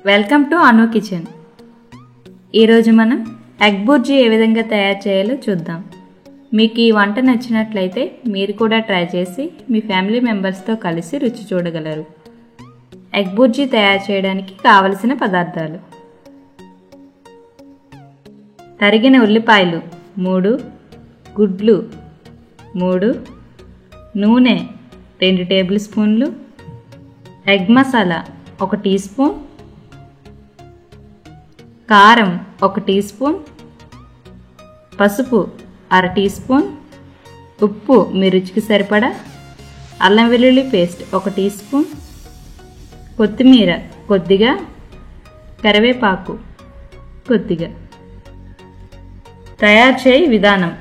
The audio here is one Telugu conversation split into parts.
Welcome to Anu kitchen. ఈరోజు మనం ఎగ్ బుర్జీ ఏ విధంగా తయారు చేయాలో చూద్దాం. మీకు ఈ వంట నచ్చినట్లయితే మీరు కూడా ట్రై చేసి మీ ఫ్యామిలీ మెంబర్స్తో కలిసి రుచి చూడగలరు. ఎగ్ బుర్జీ తయారు చేయడానికి కావలసిన పదార్థాలు: తరిగిన ఉల్లిపాయలు 3, గుడ్లు 3, నూనె 2 టేబుల్ స్పూన్లు, ఎగ్ మసాలా 1 టీ స్పూన్, కారం 1 టీ స్పూన్, పసుపు 1/2 టీ స్పూన్, ఉప్పు మీ రుచికి సరిపడా, అల్లం వెల్లుల్లి పేస్ట్ 1 టీ స్పూన్, కొత్తిమీర కొద్దిగా, కరివేపాకు కొద్దిగా. తయారు చేయ విధానం: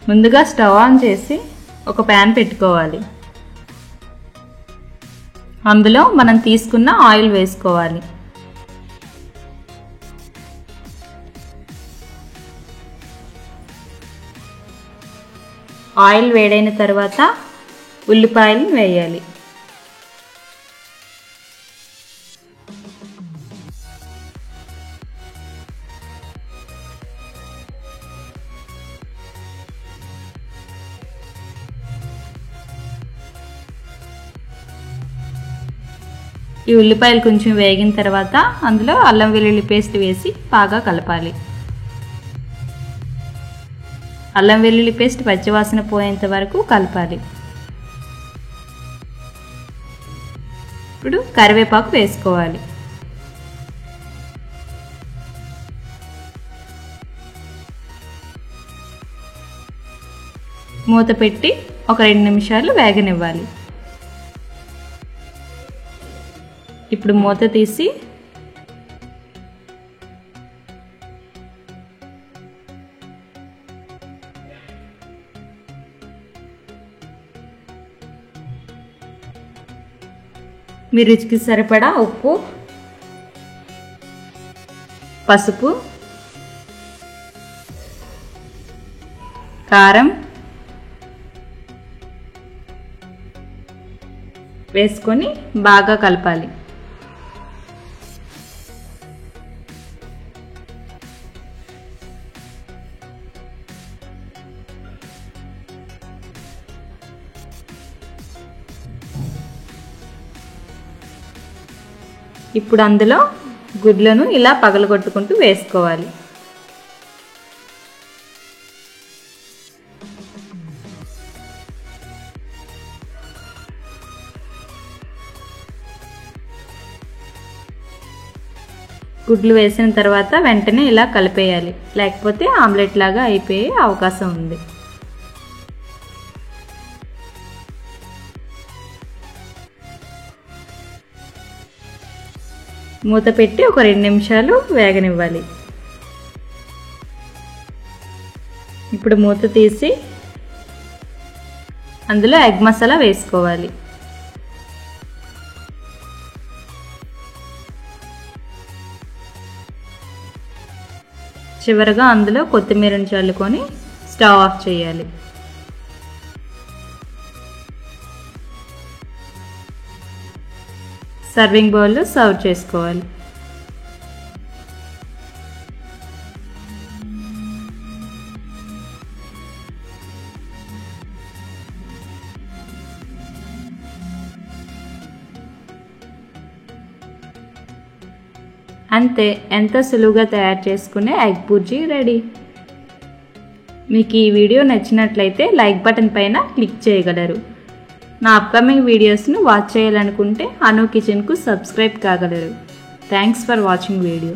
ముందుగా స్టవ్ ఆన్ చేసి ఒక ప్యాన్ పెట్టుకోవాలి. అందులో మనం తీసుకున్న ఆయిల్ వేసుకోవాలి. ఆయిల్ వేడైన తర్వాత ఉల్లిపాయలను వేయాలి. ఈ ఉల్లిపాయలు కొంచెం వేగిన తర్వాత అందులో అల్లం వెల్లుల్లి పేస్ట్ వేసి బాగా కలపాలి. అల్లం వెల్లుల్లి పేస్ట్ పచ్చివాసన పోయేంత వరకు కలపాలి. ఇప్పుడు కరివేపాకు వేసుకోవాలి. మూత పెట్టి ఒక 2 నిమిషాలు వేగనివ్వాలి. ఇప్పుడు మూత తీసి మీ రుచికి సరిపడా ఉప్పు, పసుపు, కారం వేసుకొని బాగా కలపాలి. ఇప్పుడు అందులో గుడ్లను ఇలా పగలగొట్టుకుంటూ వేసుకోవాలి. గుడ్లు వేసిన తర్వాత వెంటనే ఇలా కలిపేయాలి, లేకపోతే ఆమ్లెట్ లాగా అయిపోయే అవకాశం ఉంది. మూత పెట్టి ఒక 2 నిమిషాలు వేగనివ్వాలి. ఇప్పుడు మూత తీసి అందులో ఎగ్ మసాలా వేసుకోవాలి. చివరగా అందులో కొత్తిమీరని చల్లుకొని స్టవ్ ఆఫ్ చేయాలి. సర్వింగ్ బౌల్లో సర్వ్ చేసుకోవాలి. అంతే, ఎంతో సులువుగా తయారు చేసుకునే ఎగ్ బుర్జీ రెడీ. మీకు ఈ వీడియో నచ్చినట్లయితే లైక్ బటన్ పైన క్లిక్ చేయగలరు. నా అప్కమింగ్ వీడియోస్ను వాచ్ చేయాలనుకుంటే అను కిచెన్కు సబ్స్క్రైబ్ కాగలరు. Thanks for watching video.